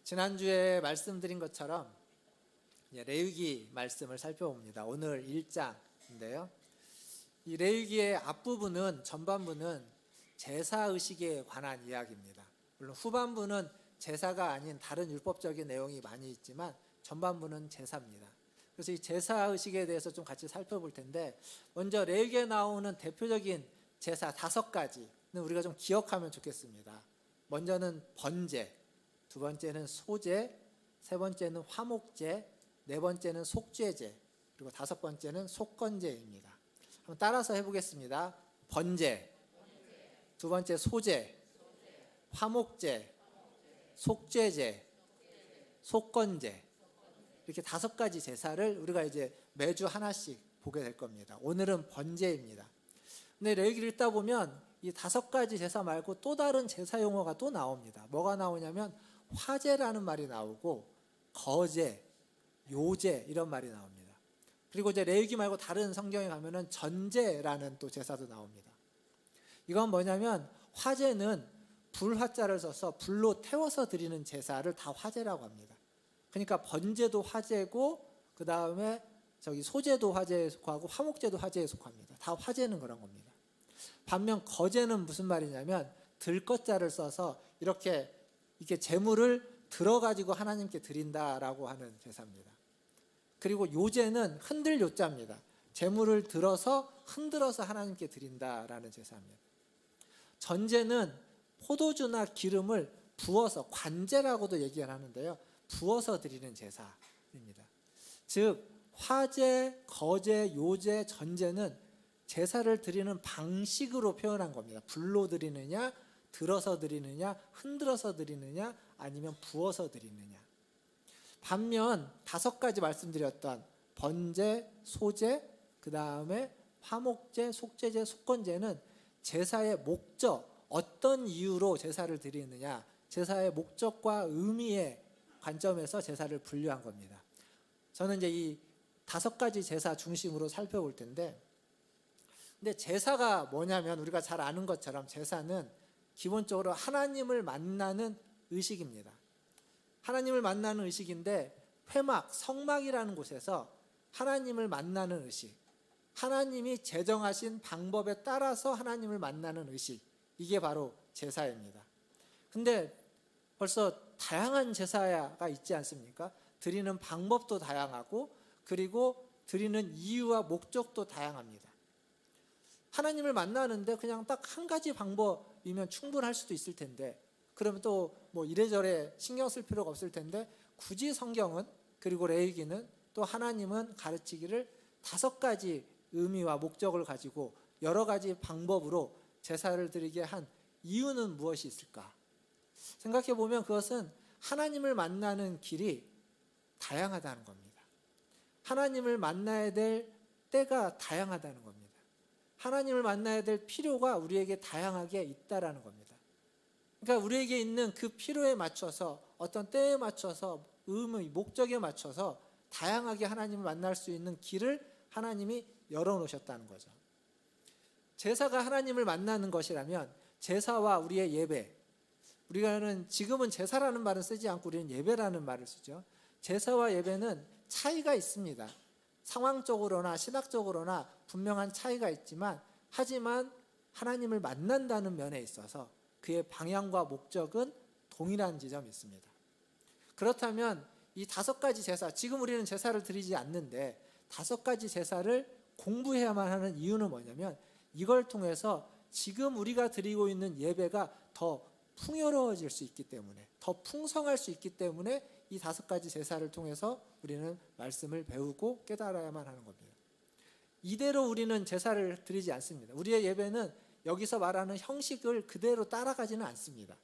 지난주에 말씀드린 것처럼 레위기 말씀을 살펴봅니다. 오늘 1장인데요. 이 레위기의 앞부분은, 전반부는 제사의식에 관한 이야기입니다. 물론 후반부는 제사가 아닌 다른 율법적인 내용이 많이 있지만 전반부는 제사입니다. 그래서 이 제사의식에 대해서 좀 같이 살펴볼 텐데, 먼저 레위기에 나오는 대표적인 제사 5가지는 우리가 좀 기억하면 좋겠습니다. 먼저는 번제, 두 번째는 소제, 세 번째는 화목제, 네 번째는 속죄제, 그리고 다섯 번째는 속건제입니다. 한번 따라서 해보겠습니다. 번제, 두 번째 소제, 화목제, 속죄제, 속건제, 이렇게 5가지 제사를 우리가 이제 매주 하나씩 보게 될 겁니다. 오늘은 번제입니다. 근데 레위기를 읽다 보면 이 5가지 제사 말고 또 다른 제사 용어가 또 나옵니다. 뭐가 나오냐면 화제라는 말이 나오고 거제, 요제 이런 말이 나옵니다. 그리고 이제 레위기 말고 다른 성경에 가면은 전제라는 또 제사도 나옵니다. 이건 뭐냐면 화제는 불화자를 써서 불로 태워서 드리는 제사를 다 화제라고 합니다. 그러니까 번제도 화제고, 그 다음에 소제도 화제에 속하고 화목제도 화제에 속합니다. 다 화제는 그런 겁니다. 반면 거제는 무슨 말이냐면 들것자를 써서 이렇게 제물을 들어가지고 하나님께 드린다라고 하는 제사입니다. 그리고 요제는 흔들 요자입니다. 제물을 들어서 흔들어서 하나님께 드린다라는 제사입니다. 전제는 포도주나 기름을 부어서, 관제라고도 얘기를 하는데요, 부어서 드리는 제사입니다. 즉 화제, 거제, 요제, 전제는 제사를 드리는 방식으로 표현한 겁니다. 불로 드리느냐, 들어서 드리느냐, 흔들어서 드리느냐, 아니면 부어서 드리느냐. 반면 5가지 말씀드렸던 번제, 소제, 그 다음에 화목제, 속죄제, 속건제는 제사의 목적, 어떤 이유로 제사를 드리느냐, 제사의 목적과 의미의 관점에서 제사를 분류한 겁니다. 저는 이제 이 5가지 제사 중심으로 살펴볼 텐데, 근데 제사가 뭐냐면 우리가 잘 아는 것처럼 제사는 기본적으로 하나님을 만나는 의식입니다. 하나님을 만나는 의식인데, 회막, 성막이라는 곳에서 하나님을 만나는 의식, 하나님이 제정하신 방법에 따라서 하나님을 만나는 의식, 이게 바로 제사입니다. 근데 벌써 다양한 제사가 있지 않습니까? 드리는 방법도 다양하고, 그리고 드리는 이유와 목적도 다양합니다. 하나님을 만나는데 그냥 딱 한 가지 방법이면 충분할 수도 있을 텐데, 그러면 또 뭐 이래저래 신경 쓸 필요가 없을 텐데, 굳이 성경은, 그리고 레위기는, 또 하나님은 가르치기를 5가지 의미와 목적을 가지고 여러 가지 방법으로 제사를 드리게 한 이유는 무엇이 있을까? 생각해 보면 그것은 하나님을 만나는 길이 다양하다는 겁니다. 하나님을 만나야 될 때가 다양하다는 겁니다. 하나님을 만나야 될 필요가 우리에게 다양하게 있다라는 겁니다. 그러니까 우리에게 있는 그 필요에 맞춰서, 어떤 때에 맞춰서, 의미, 목적에 맞춰서 다양하게 하나님을 만날 수 있는 길을 하나님이 열어놓으셨다는 거죠. 제사가 하나님을 만나는 것이라면 제사와 우리의 예배, 우리가는 지금은 제사라는 말은 쓰지 않고 우리는 예배라는 말을 쓰죠. 제사와 예배는 차이가 있습니다. 상황적으로나 신학적으로나 분명한 차이가 있지만, 하지만 하나님을 만난다는 면에 있어서 그의 방향과 목적은 동일한 지점이 있습니다. 그렇다면 이 5가지 제사, 지금 우리는 제사를 드리지 않는데 5가지 제사를 공부해야만 하는 이유는 뭐냐면, 이걸 통해서 지금 우리가 드리고 있는 예배가 더 풍요로워질 수 있기 때문에, 더 풍성할 수 있기 때문에 이 5가지 제사를 통해서 우리는 말씀을 배우고 깨달아야만 하는 겁니다. 이대로 우리는 제사를 드리지 않습니다. 우리의 예배는 여기서 말하는 형식을 그대로 따라가지는 않습니다.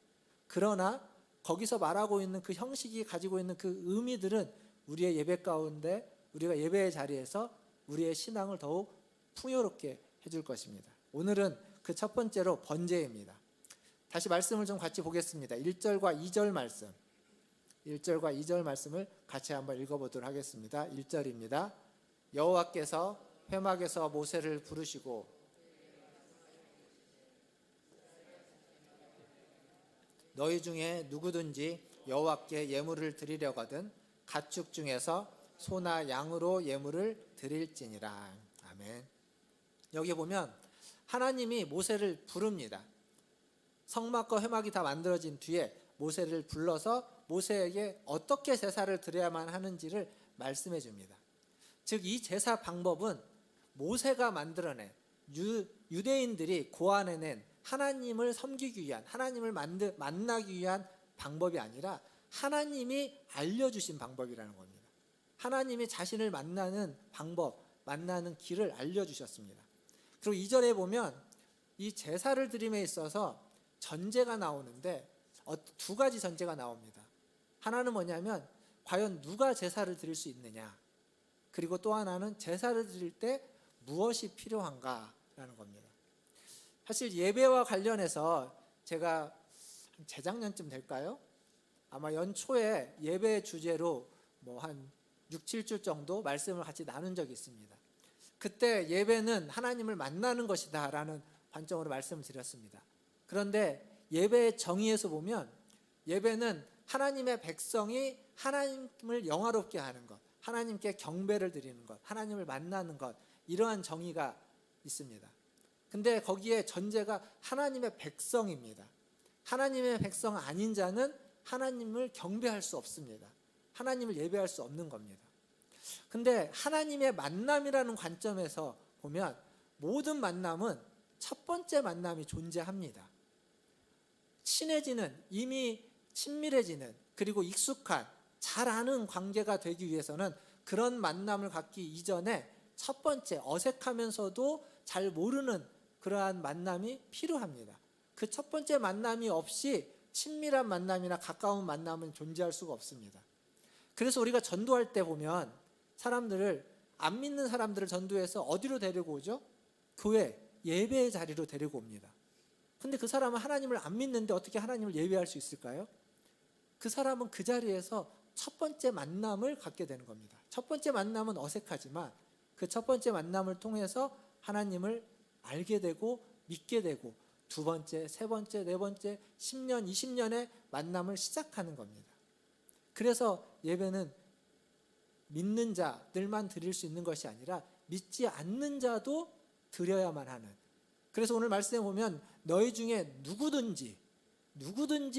그러나 거기서 말하고 있는 그 형식이 가지고 있는 그 의미들은 우리의 예배 가운데, 우리가 예배의 자리에서 우리의 신앙을 더욱 풍요롭게 해줄 것입니다. 오늘은 그 첫 번째로 번제입니다. 다시 말씀을 좀 같이 보겠습니다. 1절과 2절 말씀, 1절과 2절 말씀을 같이 한번 읽어보도록 하겠습니다. 1절입니다. 여호와께서 회막에서 모세를 부르시고 너희 중에 누구든지 여호와께 예물을 드리려거든 가축 중에서 소나 양으로 예물을 드릴지니라. 아멘. 여기 보면 하나님이 모세를 부릅니다. 성막과 회막이 다 만들어진 뒤에 모세를 불러서 모세에게 어떻게 제사를 드려야만 하는지를 말씀해 줍니다. 즉 이 제사 방법은 모세가 만들어낸 유대인들이 고안해낸 하나님을 섬기기 위한, 하나님을 만나기 위한 방법이 아니라 하나님이 알려주신 방법이라는 겁니다. 하나님이 자신을 만나는 방법, 만나는 길을 알려주셨습니다. 그리고 2절에 보면 이 제사를 드림에 있어서 전제가 나오는데 두 가지 전제가 나옵니다. 하나는 뭐냐면 과연 누가 제사를 드릴 수 있느냐, 그리고 또 하나는 제사를 드릴 때 무엇이 필요한가라는 겁니다. 사실 예배와 관련해서 제가 재작년쯤 될까요? 아마 연초에 예배 주제로 한 6, 7주 정도 말씀을 같이 나눈 적이 있습니다. 그때 예배는 하나님을 만나는 것이다 라는 관점으로 말씀을 드렸습니다. 그런데 예배의 정의에서 보면 예배는 하나님의 백성이 하나님을 영화롭게 하는 것, 하나님께 경배를 드리는 것, 하나님을 만나는 것, 이러한 정의가 있습니다. 근데 거기에 전제가 하나님의 백성입니다. 하나님의 백성 아닌 자는 하나님을 경배할 수 없습니다. 하나님을 예배할 수 없는 겁니다. 근데 하나님의 만남이라는 관점에서 보면 모든 만남은 첫 번째 만남이 존재합니다. 친해지는, 이미 친밀해지는, 그리고 익숙한, 잘 아는 관계가 되기 위해서는 그런 만남을 갖기 이전에 첫 번째 어색하면서도 잘 모르는 그러한 만남이 필요합니다. 그 첫 번째 만남이 없이 친밀한 만남이나 가까운 만남은 존재할 수가 없습니다. 그래서 우리가 전도할 때 보면 사람들을, 안 믿는 사람들을 전도해서 어디로 데리고 오죠? 교회, 예배의 자리로 데리고 옵니다. 근데 그 사람은 하나님을 안 믿는데 어떻게 하나님을 예배할 수 있을까요? 그 사람은 그 자리에서 첫 번째 만남을 갖게 되는 겁니다. 첫 번째 만남은 어색하지만 그 첫 번째 만남을 통해서 하나님을 알게 되고 믿게 되고 두 번째, 세 번째, 네 번째, 10년, 20년의 만남을 시작하는 겁니다. 그래서 예배는 믿는 자들만 드릴 수 있는 것이 아니라 믿지 않는 자도 드려야만 하는, 그래서 오늘 말씀에 보면 너희 중에 누구든지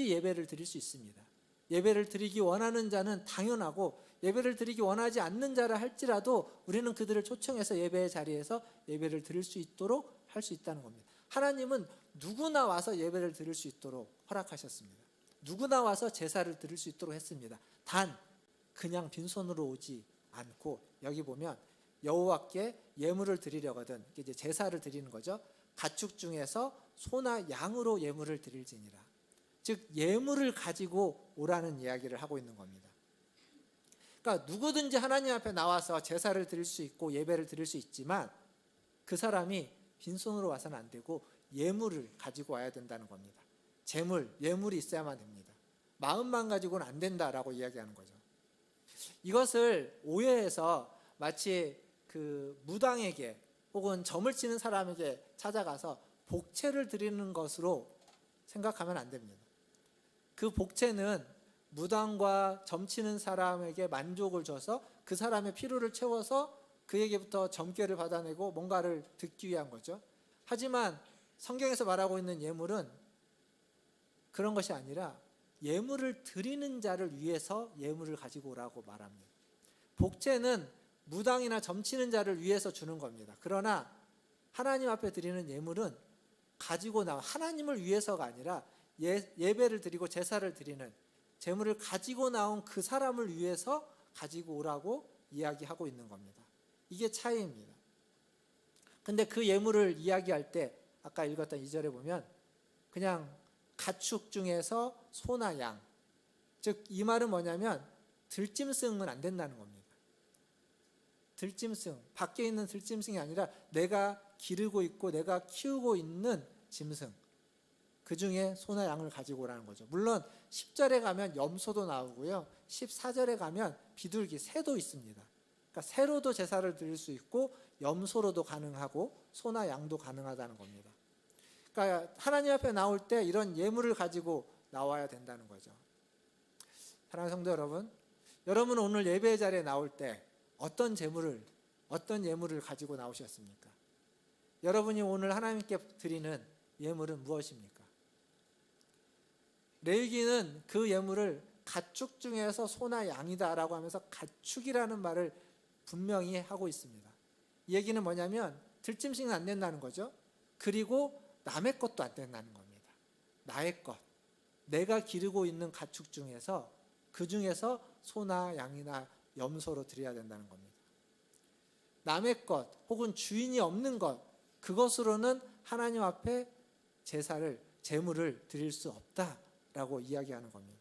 예배를 드릴 수 있습니다. 예배를 드리기 원하는 자는 당연하고 예배를 드리기 원하지 않는 자라 할지라도 우리는 그들을 초청해서 예배의 자리에서 예배를 드릴 수 있도록 할 수 있다는 겁니다. 하나님은 누구나 와서 예배를 드릴 수 있도록 허락하셨습니다. 누구나 와서 제사를 드릴 수 있도록 했습니다. 단 그냥 빈손으로 오지 않고, 여기 보면 여호와께 예물을 드리려거든, 이제 제사를 드리는 거죠. 가축 중에서 소나 양으로 예물을 드릴지니라. 즉 예물을 가지고 오라는 이야기를 하고 있는 겁니다. 그러니까 누구든지 하나님 앞에 나와서 제사를 드릴 수 있고 예배를 드릴 수 있지만 그 사람이 빈손으로 와서는 안 되고 예물을 가지고 와야 된다는 겁니다. 재물, 예물이 있어야만 됩니다. 마음만 가지고는 안 된다라고 이야기하는 거죠. 이것을 오해해서 마치 그 무당에게 혹은 점을 치는 사람에게 찾아가서 복채를 드리는 것으로 생각하면 안 됩니다. 그 복채는 무당과 점치는 사람에게 만족을 줘서 그 사람의 필요를 채워서 그에게부터 점괘를 받아내고 뭔가를 듣기 위한 거죠. 하지만 성경에서 말하고 있는 예물은 그런 것이 아니라 예물을 드리는 자를 위해서 예물을 가지고 오라고 말합니다. 복채는 무당이나 점치는 자를 위해서 주는 겁니다. 그러나 하나님 앞에 드리는 예물은 가지고 나온, 하나님을 위해서가 아니라 예배를 드리고 제사를 드리는, 제물을 가지고 나온 그 사람을 위해서 가지고 오라고 이야기하고 있는 겁니다. 이게 차이입니다. 근데 그 예물을 이야기할 때 아까 읽었던 2절에 보면 그냥 가축 중에서 소나 양, 즉 이 말은 뭐냐면 들짐승은 안 된다는 겁니다. 들짐승, 밖에 있는 들짐승이 아니라 내가 기르고 있고 내가 키우고 있는 짐승, 그 중에 소나 양을 가지고 오라는 거죠. 물론 10절에 가면 염소도 나오고요, 14절에 가면 비둘기, 새도 있습니다. 그러니까 새로도 제사를 드릴 수 있고 염소로도 가능하고 소나 양도 가능하다는 겁니다. 그러니까 하나님 앞에 나올 때 이런 예물을 가지고 나와야 된다는 거죠. 사랑하는 성도 여러분, 여러분 오늘 예배 자리에 나올 때 어떤 예물을 가지고 나오셨습니까? 여러분이 오늘 하나님께 드리는 예물은 무엇입니까? 레위기는 그 예물을 가축 중에서 소나 양이다라고 하면서 가축이라는 말을 분명히 하고 있습니다. 이 얘기는 뭐냐면 들짐승은 안 된다는 거죠. 그리고 남의 것도 안 된다는 겁니다. 나의 것, 내가 기르고 있는 가축 중에서 그 중에서 소나 양이나 염소로 드려야 된다는 겁니다. 남의 것 혹은 주인이 없는 것, 그것으로는 하나님 앞에 제물을 드릴 수 없다라고 이야기하는 겁니다.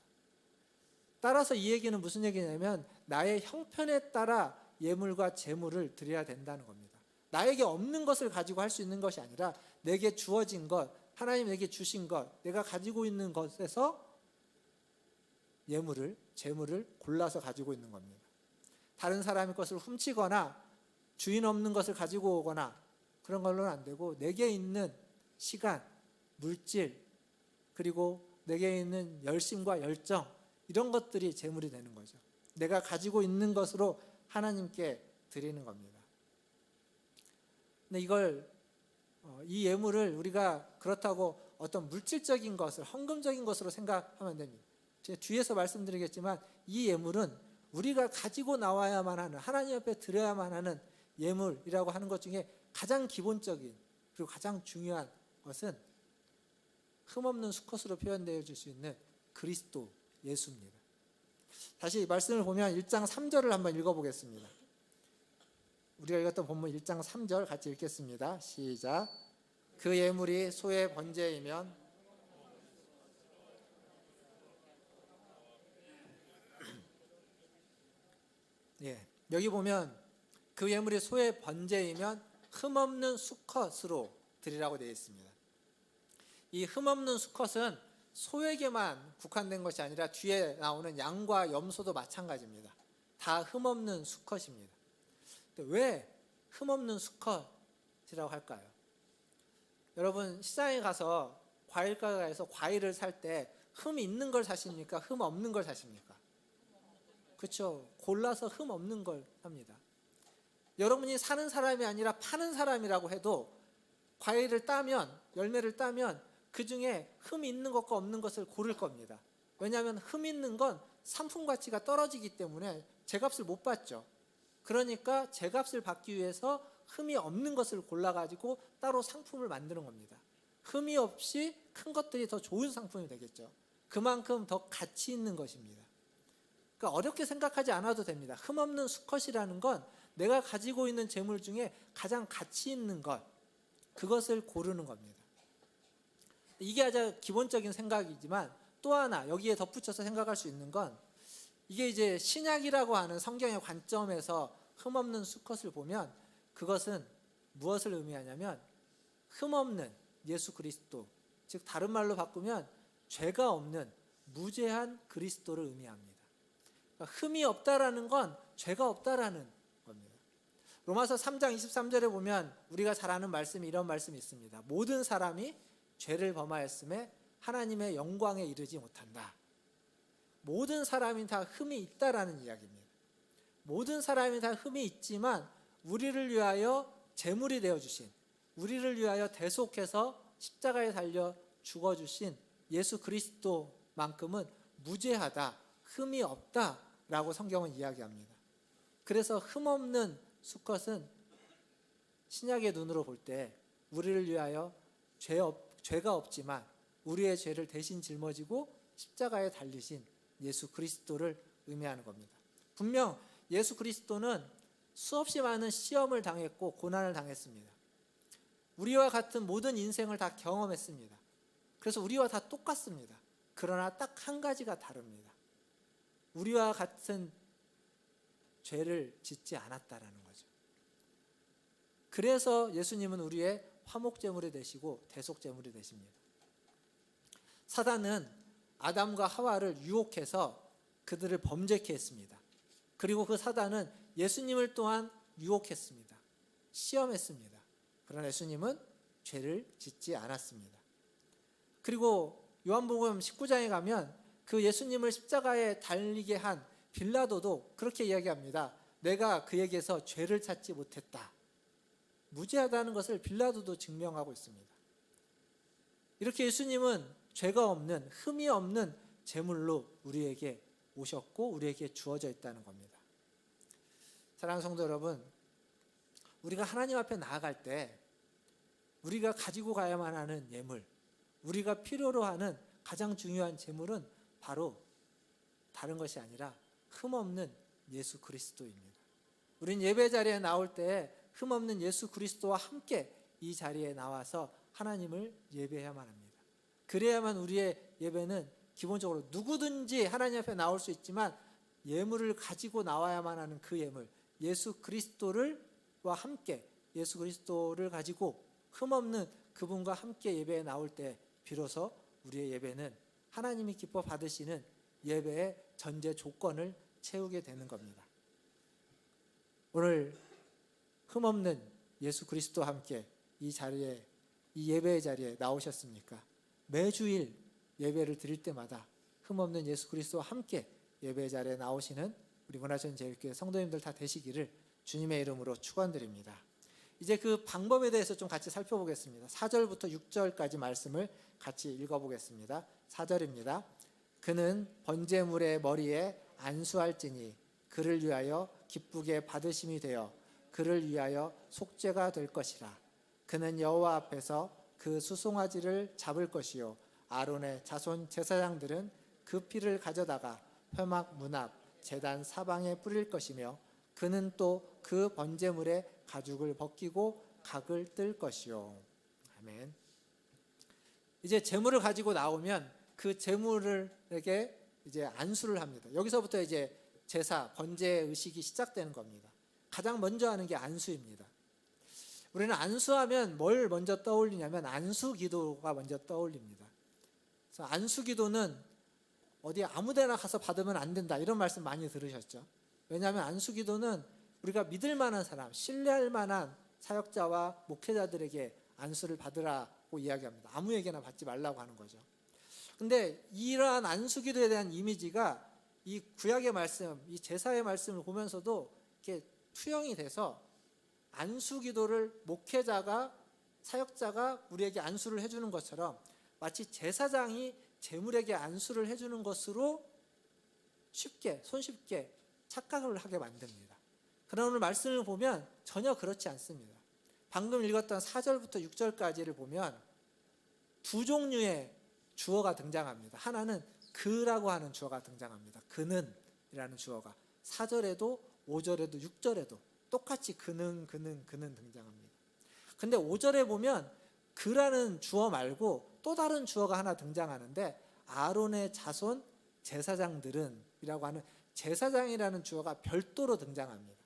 따라서 이 얘기는 무슨 얘기냐면 나의 형편에 따라 예물과 제물을 드려야 된다는 겁니다. 나에게 없는 것을 가지고 할 수 있는 것이 아니라 내게 주어진 것, 하나님 내게 주신 것, 내가 가지고 있는 것에서 제물을 골라서 가지고 있는 겁니다. 다른 사람의 것을 훔치거나 주인 없는 것을 가지고 오거나 그런 걸로는 안 되고, 내게 있는 시간, 물질, 그리고 내게 있는 열심과 열정, 이런 것들이 제물이 되는 거죠. 내가 가지고 있는 것으로 하나님께 드리는 겁니다. 근데 이 예물을 우리가 그렇다고 어떤 물질적인 것을, 헌금적인 것으로 생각하면 안 됩니다. 제가 뒤에서 말씀드리겠지만 이 예물은 우리가 가지고 나와야만 하는, 하나님 앞에 드려야만 하는 예물이라고 하는 것 중에 가장 기본적인 그리고 가장 중요한 것은 흠없는 수컷으로 표현되어 줄 수 있는 그리스도 예수입니다. 다시 말씀을 보면 1장 3절을 한번 읽어보겠습니다. 우리가 읽었던 본문 1장 3절 같이 읽겠습니다. 시작. 그 예물이 소의 번제이면 여기 보면 그 예물이 소의 번제이면 흠없는 수컷으로 드리라고 되어 있습니다. 이 흠없는 수컷은 소에게만 국한된 것이 아니라 뒤에 나오는 양과 염소도 마찬가지입니다. 다 흠없는 수컷입니다. 왜 흠없는 수컷이라고 할까요? 여러분 시장에 가서 과일가게에서 과일을 살 때 흠 있는 걸 사십니까? 흠 없는 걸 사십니까? 그렇죠. 골라서 흠 없는 걸 삽니다. 여러분이 사는 사람이 아니라 파는 사람이라고 해도 과일을 따면, 열매를 따면 그 중에 흠이 있는 것과 없는 것을 고를 겁니다. 왜냐하면 흠 있는 건 상품 가치가 떨어지기 때문에 제값을 못 받죠. 그러니까 제값을 받기 위해서 흠이 없는 것을 골라가지고 따로 상품을 만드는 겁니다. 흠이 없이 큰 것들이 더 좋은 상품이 되겠죠. 그만큼 더 가치 있는 것입니다. 그러니까 어렵게 생각하지 않아도 됩니다. 흠 없는 수컷이라는 건 내가 가지고 있는 재물 중에 가장 가치 있는 것, 그것을 고르는 겁니다. 이게 아주 기본적인 생각이지만 또 하나 여기에 덧붙여서 생각할 수 있는 건, 이게 이제 신약이라고 하는 성경의 관점에서 흠없는 수컷을 보면 그것은 무엇을 의미하냐면 흠없는 예수 그리스도, 즉 다른 말로 바꾸면 죄가 없는 무죄한 그리스도를 의미합니다. 그러니까 흠이 없다라는 건 죄가 없다라는 겁니다. 로마서 3장 23절에 보면 우리가 잘 아는 말씀이 이런 말씀이 있습니다. 모든 사람이 죄를 범하였음에 하나님의 영광에 이르지 못한다. 모든 사람이 다 흠이 있다라는 이야기입니다. 모든 사람이 다 흠이 있지만 우리를 위하여 제물이 되어주신, 우리를 위하여 대속해서 십자가에 달려 죽어주신 예수 그리스도만큼은 무죄하다, 흠이 없다라고 성경은 이야기합니다. 그래서 흠없는 수컷은 신약의 눈으로 볼 때 우리를 위하여 죄가 없지만 우리의 죄를 대신 짊어지고 십자가에 달리신 예수 그리스도를 의미하는 겁니다. 분명 예수 그리스도는 수없이 많은 시험을 당했고 고난을 당했습니다. 우리와 같은 모든 인생을 다 경험했습니다. 그래서 우리와 다 똑같습니다. 그러나 딱 한 가지가 다릅니다. 우리와 같은 죄를 짓지 않았다라는 거죠. 그래서 예수님은 우리의 화목제물이 되시고 대속제물이 되십니다. 사단은 아담과 하와를 유혹해서 그들을 범죄케 했습니다. 그리고 그 사단은 예수님을 또한 유혹했습니다. 시험했습니다. 그러나 예수님은 죄를 짓지 않았습니다. 그리고 요한복음 19장에 가면 그 예수님을 십자가에 달리게 한 빌라도도 그렇게 이야기합니다. 내가 그에게서 죄를 찾지 못했다. 무죄하다는 것을 빌라도도 증명하고 있습니다. 이렇게 예수님은 죄가 없는, 흠이 없는 제물로 우리에게 오셨고 우리에게 주어져 있다는 겁니다. 사랑하는 성도 여러분, 우리가 하나님 앞에 나아갈 때 우리가 가지고 가야만 하는 예물, 우리가 필요로 하는 가장 중요한 제물은 바로 다른 것이 아니라 흠없는 예수 그리스도입니다. 우린 예배 자리에 나올 때 흠없는 예수 그리스도와 함께 이 자리에 나와서 하나님을 예배해야만 합니다. 그래야만 우리의 예배는 기본적으로 누구든지 하나님 앞에 나올 수 있지만 예물을 가지고 나와야만 하는 그 예물, 예수 그리스도와 함께 예수 그리스도를 가지고 흠없는 그분과 함께 예배에 나올 때 비로소 우리의 예배는 하나님이 기뻐 받으시는 예배의 전제 조건을 채우게 되는 겁니다. 오늘 흠없는 예수 그리스도와 함께 이 자리에, 이 예배의 자리에 나오셨습니까? 매주일 예배를 드릴 때마다 흠없는 예수 그리스도와 함께 예배의 자리에 나오시는 우리 문화전제일교회 성도님들 다 되시기를 주님의 이름으로 축원드립니다. 이제 그 방법에 대해서 좀 같이 살펴보겠습니다. 4절부터 6절까지 말씀을 같이 읽어보겠습니다. 4절입니다. 그는 번제물의 머리에 안수할지니 그를 위하여 기쁘게 받으심이 되어 그를 위하여 속죄가 될 것이라. 그는 여호와 앞에서 그 수송아지를 잡을 것이요 아론의 자손 제사장들은 그 피를 가져다가 회막 문 앞 제단 사방에 뿌릴 것이며 그는 또 그 번제물의 가죽을 벗기고 각을 뜰 것이요. 아멘. 이제 제물을 가지고 나오면 그 제물에게 이제 안수를 합니다. 여기서부터 이제 제사, 번제 의식이 시작되는 겁니다. 가장 먼저 하는 게 안수입니다. 우리는 안수하면 뭘 먼저 떠올리냐면 안수기도가 먼저 떠올립니다. 그래서 안수기도는 어디 아무데나 가서 받으면 안 된다 이런 말씀 많이 들으셨죠? 왜냐하면 안수기도는 우리가 믿을 만한 사람, 신뢰할 만한 사역자와 목회자들에게 안수를 받으라고 이야기합니다. 아무에게나 받지 말라고 하는 거죠. 근데 이러한 안수기도에 대한 이미지가 이 구약의 말씀, 이 제사의 말씀을 보면서도 이렇게 투영이 돼서 안수기도를 목회자가, 사역자가 우리에게 안수를 해주는 것처럼 마치 제사장이 제물에게 안수를 해주는 것으로 쉽게, 손쉽게 착각을 하게 만듭니다. 그러나 오늘 말씀을 보면 전혀 그렇지 않습니다. 방금 읽었던 4절부터 6절까지를 보면 두 종류의 주어가 등장합니다. 하나는 그라고 하는 주어가 등장합니다. 그는 이라는 주어가 4절에도 5절에도 6절에도 똑같이 그는 등장합니다. 근데 5절에 보면 그라는 주어 말고 또 다른 주어가 하나 등장하는데 아론의 자손 제사장들은 이라고 하는 제사장이라는 주어가 별도로 등장합니다.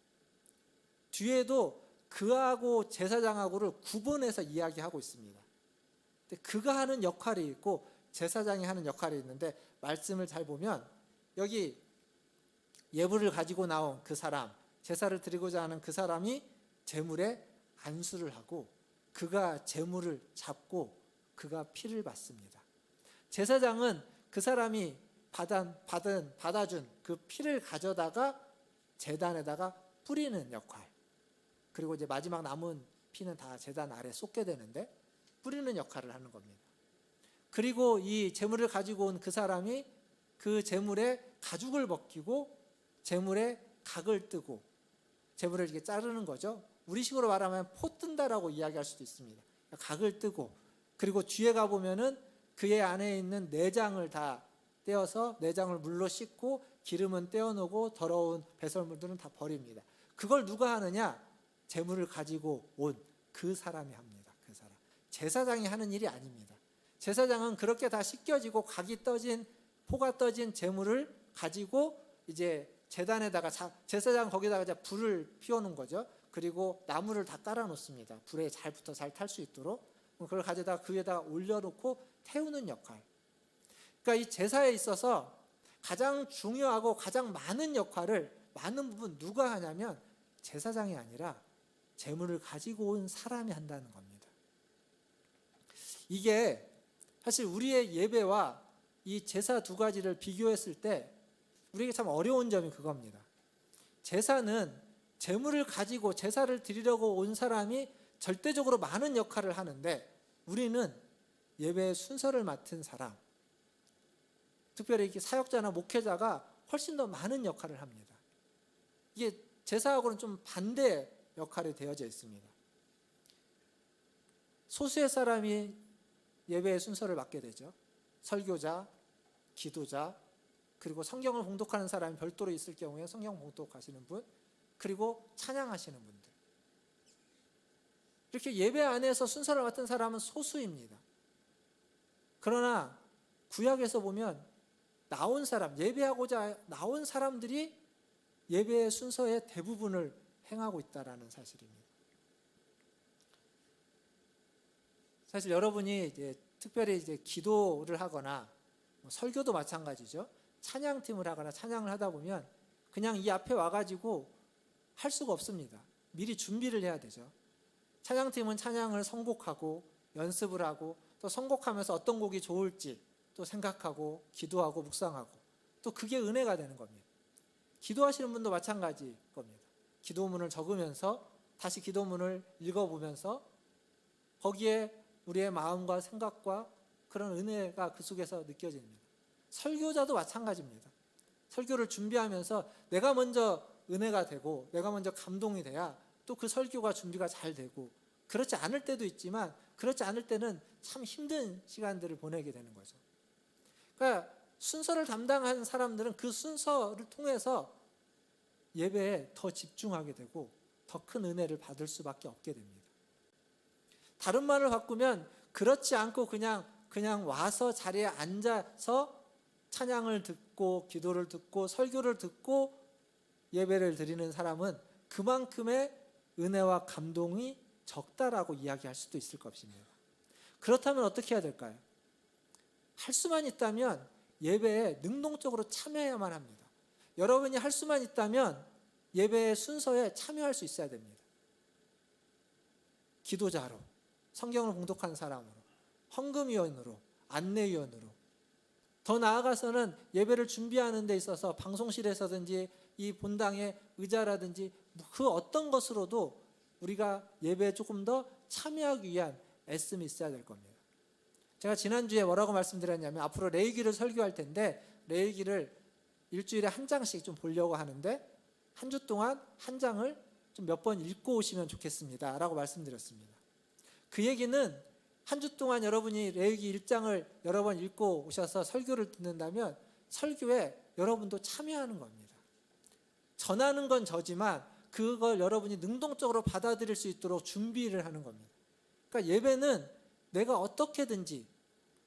뒤에도 그하고 제사장하고를 구분해서 이야기하고 있습니다. 근데 그가 하는 역할이 있고 제사장이 하는 역할이 있는데 말씀을 잘 보면 여기 예물을 가지고 나온 그 사람, 제사를 드리고자 하는 그 사람이 제물에 안수를 하고 그가 제물을 잡고 그가 피를 받습니다. 제사장은 그 사람이 받아준 그 피를 가져다가 제단에다가 뿌리는 역할, 그리고 이제 마지막 남은 피는 다 제단 아래 쏟게 되는데 뿌리는 역할을 하는 겁니다. 그리고 이 제물을 가지고 온 그 사람이 그 제물에 가죽을 벗기고 제물에 각을 뜨고 제물을 이렇게 자르는 거죠. 우리식으로 말하면 포 뜬다라고 이야기할 수도 있습니다. 각을 뜨고, 그리고 뒤에 가보면은 그의 안에 있는 내장을 다 떼어서 내장을 물로 씻고 기름은 떼어놓고 더러운 배설물들은 다 버립니다. 그걸 누가 하느냐? 제물을 가지고 온 그 사람이 합니다. 그 사람. 제사장이 하는 일이 아닙니다. 제사장은 그렇게 다 씻겨지고 각이 떠진, 포가 떠진 제물을 가지고 이제 제단에다가 제사장 거기다가 이제 불을 피워놓은 거죠. 그리고 나무를 다 깔아놓습니다. 불에 잘 붙어 잘 탈 수 있도록. 그걸 가져다가 그 위에다가 올려놓고 태우는 역할. 그러니까 이 제사에 있어서 가장 중요하고 가장 많은 역할을, 많은 부분 누가 하냐면 제사장이 아니라 제물을 가지고 온 사람이 한다는 겁니다. 이게 사실 우리의 예배와 이 제사 두 가지를 비교했을 때 우리에게 참 어려운 점이 그겁니다. 제사는 제물을 가지고 제사를 드리려고 온 사람이 절대적으로 많은 역할을 하는데, 우리는 예배의 순서를 맡은 사람, 특별히 이렇게 사역자나 목회자가 훨씬 더 많은 역할을 합니다. 이게 제사하고는 좀 반대 역할이 되어져 있습니다. 소수의 사람이 예배의 순서를 맡게 되죠. 설교자, 기도자, 그리고 성경을 봉독하는 사람이 별도로 있을 경우에 성경 봉독하시는 분, 그리고 찬양하시는 분들. 이렇게 예배 안에서 순서를 맡은 사람은 소수입니다. 그러나 구약에서 보면 나온 사람, 예배하고자 나온 사람들이 예배의 순서의 대부분을 행하고 있다는 사실입니다. 사실 여러분이 이제 특별히 이제 기도를 하거나 설교도 마찬가지죠. 찬양팀을 하거나 찬양을 하다 보면 그냥 이 앞에 와가지고 할 수가 없습니다. 미리 준비를 해야 되죠. 찬양팀은 찬양을 선곡하고 연습을 하고, 또 선곡하면서 어떤 곡이 좋을지 또 생각하고 기도하고 묵상하고, 또 그게 은혜가 되는 겁니다. 기도하시는 분도 마찬가지일 겁니다. 기도문을 적으면서 다시 기도문을 읽어보면서 거기에 우리의 마음과 생각과 그런 은혜가 그 속에서 느껴집니다. 설교자도 마찬가지입니다. 설교를 준비하면서 내가 먼저 은혜가 되고 내가 먼저 감동이 돼야 또 그 설교가 준비가 잘 되고, 그렇지 않을 때도 있지만 그렇지 않을 때는 참 힘든 시간들을 보내게 되는 거죠. 그러니까 순서를 담당한 사람들은 그 순서를 통해서 예배에 더 집중하게 되고 더 큰 은혜를 받을 수밖에 없게 됩니다. 다른 말을 바꾸면 그렇지 않고 그냥 와서 자리에 앉아서 찬양을 듣고 기도를 듣고 설교를 듣고 예배를 드리는 사람은 그만큼의 은혜와 감동이 적다라고 이야기할 수도 있을 것입니다. 그렇다면 어떻게 해야 될까요? 할 수만 있다면 예배에 능동적으로 참여해야만 합니다. 여러분이 할 수만 있다면 예배의 순서에 참여할 수 있어야 됩니다. 기도자로, 성경을 봉독한 사람으로, 헌금위원으로, 안내위원으로, 더 나아가서는 예배를 준비하는 데 있어서 방송실에서든지 이 본당의 의자라든지 그 어떤 것으로도 우리가 예배에 조금 더 참여하기 위한 애씀이 있어야 될 겁니다. 제가 지난주에 뭐라고 말씀드렸냐면, 앞으로 레위기를 설교할 텐데 레위기를 일주일에 한 장씩 좀 보려고 하는데 한 주 동안 한 장을 좀 몇 번 읽고 오시면 좋겠습니다 라고 말씀드렸습니다. 그 얘기는 한 주 동안 여러분이 레위기 1장을 여러 번 읽고 오셔서 설교를 듣는다면 설교에 여러분도 참여하는 겁니다. 전하는 건 저지만 그걸 여러분이 능동적으로 받아들일 수 있도록 준비를 하는 겁니다. 그러니까 예배는 내가 어떻게든지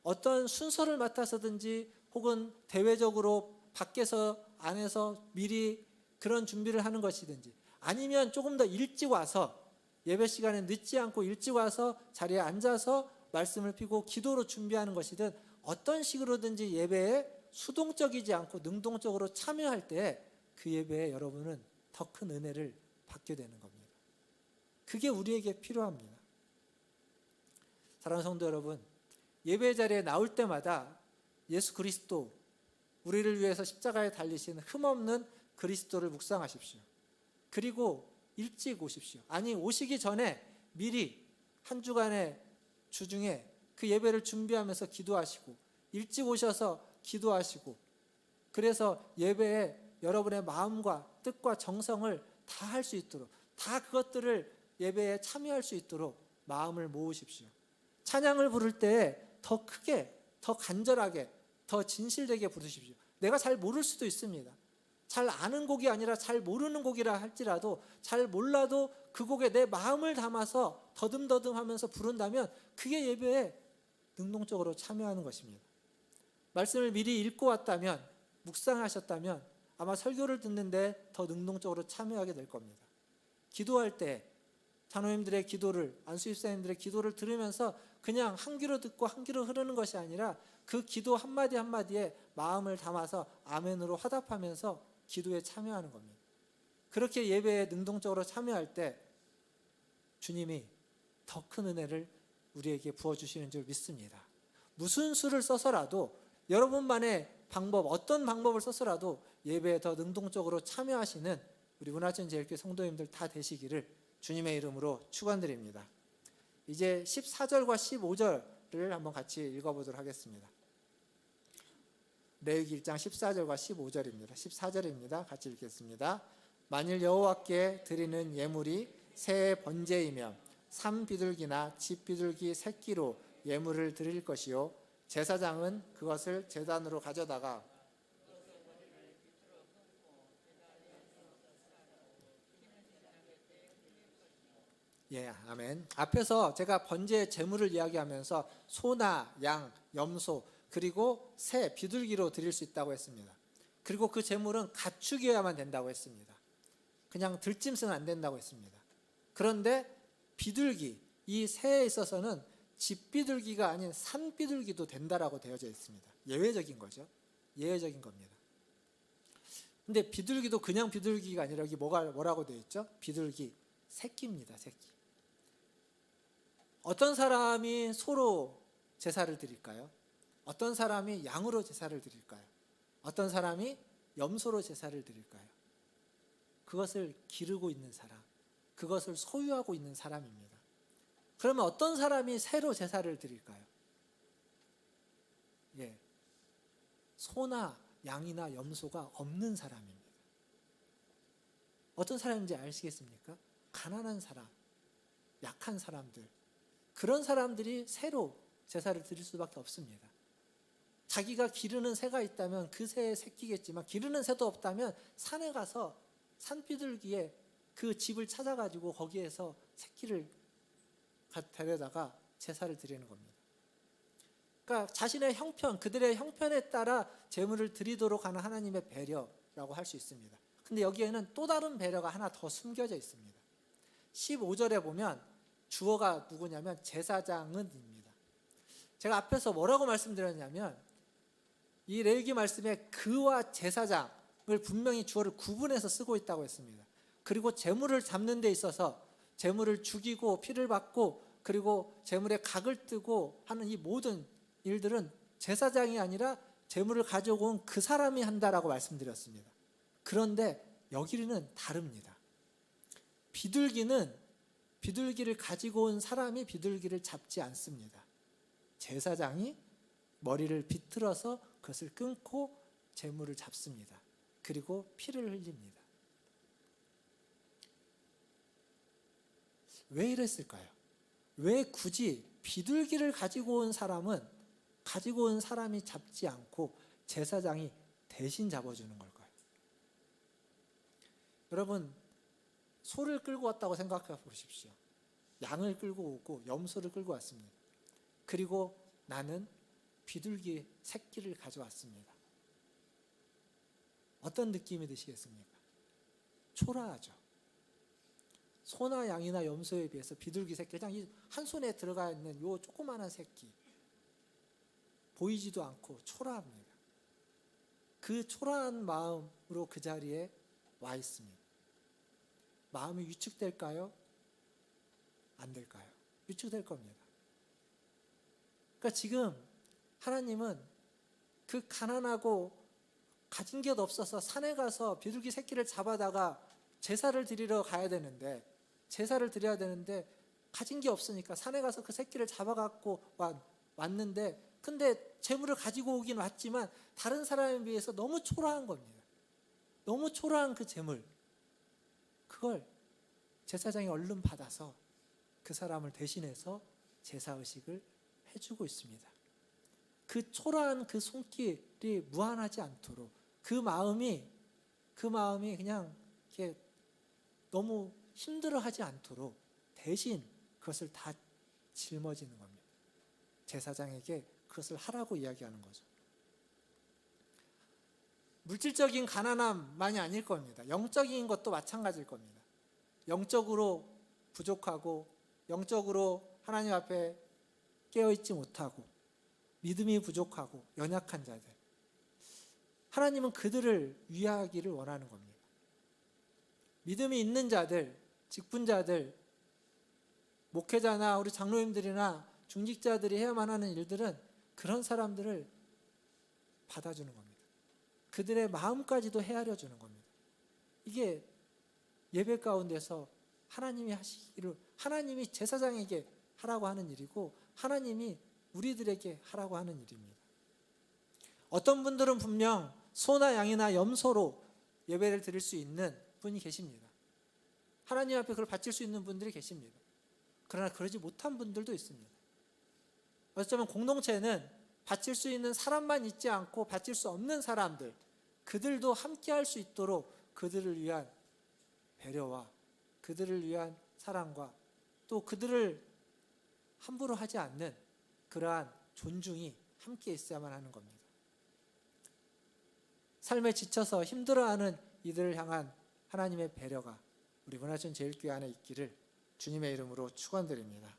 어떤 순서를 맡아서든지 혹은 대외적으로 밖에서 안에서 미리 그런 준비를 하는 것이든지, 아니면 조금 더 일찍 와서 예배 시간에 늦지 않고 일찍 와서 자리에 앉아서 말씀을 피고 기도로 준비하는 것이든, 어떤 식으로든지 예배에 수동적이지 않고 능동적으로 참여할 때 그 예배에 여러분은 더 큰 은혜를 받게 되는 겁니다. 그게 우리에게 필요합니다. 사랑하는 성도 여러분, 예배 자리에 나올 때마다 예수 그리스도, 우리를 위해서 십자가에 달리신 흠없는 그리스도를 묵상하십시오. 그리고 일찍 오십시오. 아니, 오시기 전에 미리 한 주간의 주중에 그 예배를 준비하면서 기도하시고, 일찍 오셔서 기도하시고, 그래서 예배에 여러분의 마음과 뜻과 정성을 다 할 수 있도록, 다 그것들을 예배에 참여할 수 있도록 마음을 모으십시오. 찬양을 부를 때 더 크게, 더 간절하게, 더 진실되게 부르십시오. 내가 잘 모를 수도 있습니다. 잘 아는 곡이 아니라 잘 모르는 곡이라 할지라도, 잘 몰라도 그 곡에 내 마음을 담아서 더듬더듬 하면서 부른다면 그게 예배에 능동적으로 참여하는 것입니다. 말씀을 미리 읽고 왔다면, 묵상하셨다면 아마 설교를 듣는데 더 능동적으로 참여하게 될 겁니다. 기도할 때 장로님들의 기도를, 안수집사님들의 기도를 들으면서 그냥 한 귀로 듣고 한 귀로 흐르는 것이 아니라 그 기도 한마디 한마디에 마음을 담아서 아멘으로 화답하면서 기도에 참여하는 겁니다. 그렇게 예배에 능동적으로 참여할 때 주님이 더 큰 은혜를 우리에게 부어주시는 줄 믿습니다. 무슨 수를 써서라도 여러분만의 방법, 어떤 방법을 써서라도 예배에 더 능동적으로 참여하시는 우리 운하천제일교회 성도님들 다 되시기를 주님의 이름으로 축원드립니다. 이제 14절과 15절을 한번 같이 읽어보도록 하겠습니다. 레위기 1장 14절과 15절입니다. 14절입니다. 같이 읽겠습니다. 만일 여호와께 드리는 예물이 새의 번제이면 산비둘기나 집비둘기 새끼로 예물을 드릴 것이요 제사장은 그것을 제단으로 가져다가 아멘. 앞에서 제가 번제 제물을 이야기하면서 소나 양, 염소 그리고 새, 비둘기로 드릴 수 있다고 했습니다. 그리고 그 제물은 가축이어야만 된다고 했습니다. 그냥 들짐승은 안 된다고 했습니다. 그런데 비둘기, 이 새에 있어서는 집비둘기가 아닌 산비둘기도 된다라고 되어져 있습니다. 예외적인 거죠. 예외적인 겁니다. 근데 비둘기도 그냥 비둘기가 아니라 여기 뭐라고 되어 있죠? 비둘기, 새끼입니다. 새끼. 어떤 사람이 소로 제사를 드릴까요? 어떤 사람이 양으로 제사를 드릴까요? 어떤 사람이 염소로 제사를 드릴까요? 그것을 기르고 있는 사람, 그것을 소유하고 있는 사람입니다. 그러면 어떤 사람이 새로 제사를 드릴까요? 소나 양이나 염소가 없는 사람입니다. 어떤 사람인지 아시겠습니까? 가난한 사람, 약한 사람들, 그런 사람들이 새로 제사를 드릴 수밖에 없습니다. 자기가 기르는 새가 있다면 그 새의 새끼겠지만 기르는 새도 없다면 산에 가서 산비둘기의 그 집을 찾아가지고 거기에서 새끼를 데려다가 제사를 드리는 겁니다. 그러니까 자신의 형편, 그들의 형편에 따라 제물을 드리도록 하는 하나님의 배려라고 할 수 있습니다. 근데 여기에는 또 다른 배려가 하나 더 숨겨져 있습니다. 15절에 보면 주어가 누구냐면 제사장은입니다. 제가 앞에서 뭐라고 말씀드렸냐면 이 레위기 말씀에 그와 제사장을 분명히 주어를 구분해서 쓰고 있다고 했습니다. 그리고 제물을 잡는 데 있어서 제물을 죽이고 피를 받고 그리고 제물에 각을 뜨고 하는 이 모든 일들은 제사장이 아니라 제물을 가져온 그 사람이 한다라고 말씀드렸습니다. 그런데 여기는 다릅니다. 비둘기를 가지고 온 사람이 비둘기를 잡지 않습니다. 제사장이 머리를 비틀어서 그것을 끊고 제물을 잡습니다. 그리고 피를 흘립니다. 왜 이랬을까요? 왜 굳이 비둘기를 가지고 온 사람이 잡지 않고 제사장이 대신 잡아주는 걸까요? 여러분, 소를 끌고 왔다고 생각해 보십시오. 양을 끌고 오고 염소를 끌고 왔습니다. 그리고 나는 비둘기 새끼를 가져왔습니다. 어떤 느낌이 드시겠습니까? 초라하죠. 소나 양이나 염소에 비해서 비둘기 새끼, 그냥 한 손에 들어가 있는 요 조그마한 새끼, 보이지도 않고 초라합니다. 그 초라한 마음으로 그 자리에 와 있습니다. 마음이 위축될까요? 안 될까요? 위축될 겁니다. 그러니까 지금 하나님은 그 가난하고 가진 게 없어서 산에 가서 비둘기 새끼를 잡아다가 제사를 드리러 가야 되는데, 제사를 드려야 되는데 가진 게 없으니까 산에 가서 그 새끼를 잡아갖고 왔는데, 근데 재물을 가지고 오긴 왔지만 다른 사람에 비해서 너무 초라한 겁니다. 너무 초라한 그 재물, 그걸 제사장이 얼른 받아서 그 사람을 대신해서 제사의식을 해주고 있습니다. 그 초라한 그 손길이 무한하지 않도록 그 마음이 그냥 이렇게 너무 힘들어하지 않도록 대신 그것을 다 짊어지는 겁니다. 제사장에게 그것을 하라고 이야기하는 거죠. 물질적인 가난함만이 아닐 겁니다. 영적인 것도 마찬가지일 겁니다. 영적으로 부족하고 영적으로 하나님 앞에 깨어있지 못하고 믿음이 부족하고 연약한 자들, 하나님은 그들을 위하기를 원하는 겁니다. 믿음이 있는 자들, 직분자들, 목회자나 우리 장로님들이나 중직자들이 해야만 하는 일들은 그런 사람들을 받아주는 겁니다. 그들의 마음까지도 헤아려 주는 겁니다. 이게 예배 가운데서 하나님이 하시기를, 하나님이 제사장에게 하라고 하는 일이고 하나님이 우리들에게 하라고 하는 일입니다. 어떤 분들은 분명 소나 양이나 염소로 예배를 드릴 수 있는 분이 계십니다. 하나님 앞에 그걸 바칠 수 있는 분들이 계십니다. 그러나 그러지 못한 분들도 있습니다. 어쩌면 공동체는 바칠 수 있는 사람만 있지 않고 바칠 수 없는 사람들, 그들도 함께 할 수 있도록 그들을 위한 배려와 그들을 위한 사랑과 또 그들을 함부로 하지 않는 그러한 존중이 함께 있어야만 하는 겁니다. 삶에 지쳐서 힘들어하는 이들을 향한 하나님의 배려가 우리 문화촌 제일교회 안에 있기를 주님의 이름으로 축원드립니다.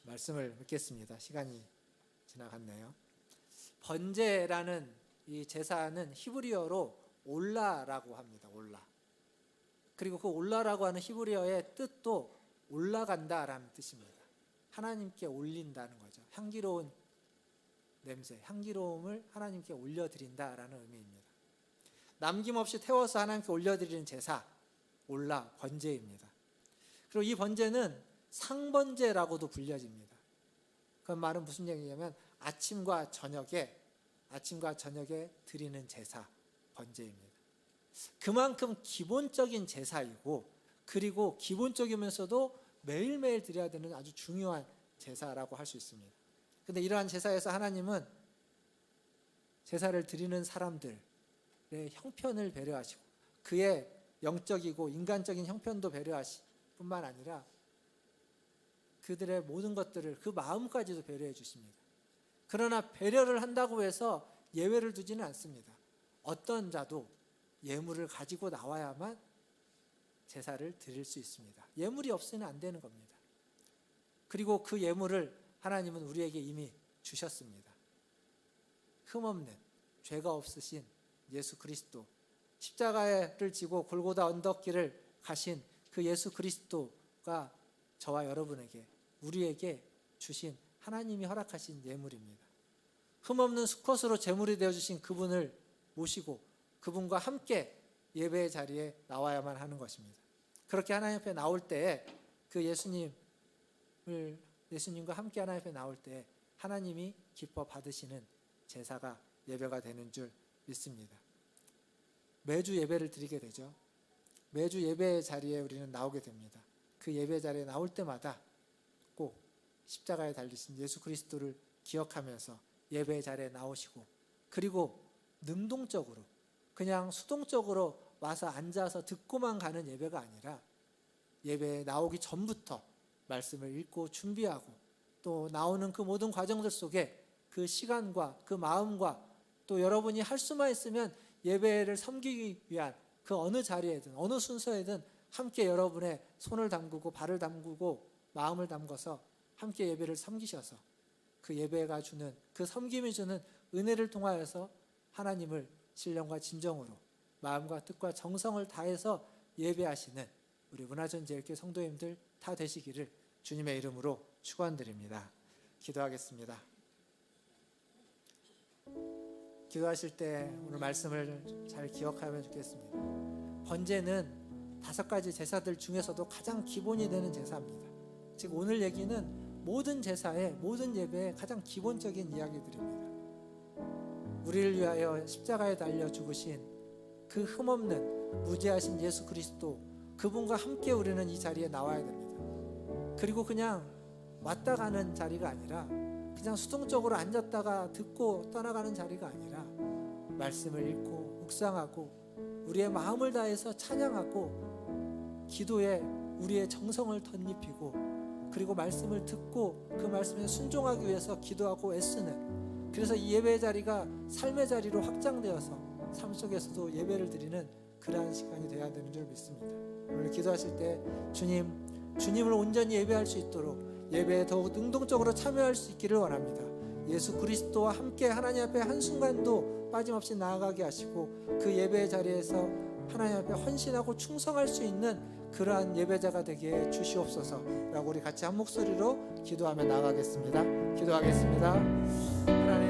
말씀을 묻겠습니다. 시간이 지나갔네요. 번제라는 이 제사는 히브리어로 올라라고 합니다. 올라. 그리고 그 올라라고 하는 히브리어의 뜻도 올라간다라는 뜻입니다. 하나님께 올린다는 거죠. 향기로운 냄새, 향기로움을 하나님께 올려드린다라는 의미입니다. 남김없이 태워서 하나님께 올려드리는 제사, 올라, 번제입니다. 그리고 이 번제는 상번제라고도 불려집니다. 그 말은 무슨 얘기냐면 아침과 저녁에 드리는 제사, 번제입니다. 그만큼 기본적인 제사이고 그리고 기본적이면서도 매일매일 드려야 되는 아주 중요한 제사라고 할 수 있습니다. 그런데 이러한 제사에서 하나님은 제사를 드리는 사람들의 형편을 배려하시고 그의 영적이고 인간적인 형편도 배려하실 뿐만 아니라 그들의 모든 것들을 그 마음까지도 배려해 주십니다. 그러나 배려를 한다고 해서 예외를 두지는 않습니다. 어떤 자도 예물을 가지고 나와야만 제사를 드릴 수 있습니다. 예물이 없으면 안 되는 겁니다. 그리고 그 예물을 하나님은 우리에게 이미 주셨습니다. 흠없는 죄가 없으신 예수 그리스도, 십자가를 지고 골고다 언덕길을 가신 그 예수 그리스도가 저와 여러분에게, 우리에게 주신 하나님이 허락하신 예물입니다. 흠없는 수컷으로 제물이 되어주신 그분을 모시고 그분과 함께 예배의 자리에 나와야만 하는 것입니다. 그렇게 하나님 앞에 나올 때에 그 예수님과 함께 하나님 앞에 나올 때 하나님이 기뻐 받으시는 제사가 예배가 되는 줄 믿습니다. 매주 예배를 드리게 되죠. 매주 예배의 자리에 우리는 나오게 됩니다. 그 예배 자리에 나올 때마다 꼭 십자가에 달리신 예수 그리스도를 기억하면서 예배의 자리에 나오시고 그리고 능동적으로 그냥 수동적으로 와서 앉아서 듣고만 가는 예배가 아니라 예배에 나오기 전부터 말씀을 읽고 준비하고 또 나오는 그 모든 과정들 속에 그 시간과 그 마음과 또 여러분이 할 수만 있으면 예배를 섬기기 위한 그 어느 자리에든 어느 순서에든 함께 여러분의 손을 담그고 발을 담그고 마음을 담궈서 함께 예배를 섬기셔서 그 예배가 주는 그 섬김이 주는 은혜를 통하여서 하나님을 신령과 진정으로 마음과 뜻과 정성을 다해서 예배하시는 우리 문화촌 제일교회 성도님들 다 되시기를 주님의 이름으로 축원드립니다. 기도하겠습니다. 기도하실 때 오늘 말씀을 잘 기억하면 좋겠습니다. 번제는 5가지 제사들 중에서도 가장 기본이 되는 제사입니다. 즉 오늘 얘기는 모든 제사의 모든 예배의 가장 기본적인 이야기들입니다. 우리를 위하여 십자가에 달려 죽으신 그 흠없는 무죄하신 예수 그리스도, 그분과 함께 우리는 이 자리에 나와야 됩니다. 그리고 그냥 왔다 가는 자리가 아니라 그냥 수동적으로 앉았다가 듣고 떠나가는 자리가 아니라 말씀을 읽고 묵상하고 우리의 마음을 다해서 찬양하고 기도에 우리의 정성을 덧입히고 그리고 말씀을 듣고 그 말씀에 순종하기 위해서 기도하고 애쓰는, 그래서 이 예배의 자리가 삶의 자리로 확장되어서 삶 속에서도 예배를 드리는 그러한 시간이 되어야 되는 줄 믿습니다. 오늘 기도하실 때 주님을 온전히 예배할 수 있도록 예배에 더욱 능동적으로 참여할 수 있기를 원합니다. 예수 그리스도와 함께 하나님 앞에 한순간도 빠짐없이 나아가게 하시고 그 예배의 자리에서 하나님 앞에 헌신하고 충성할 수 있는 그러한 예배자가 되게 해 주시옵소서라고 우리 같이 한 목소리로 기도하며 나가겠습니다. 기도하겠습니다. 하나님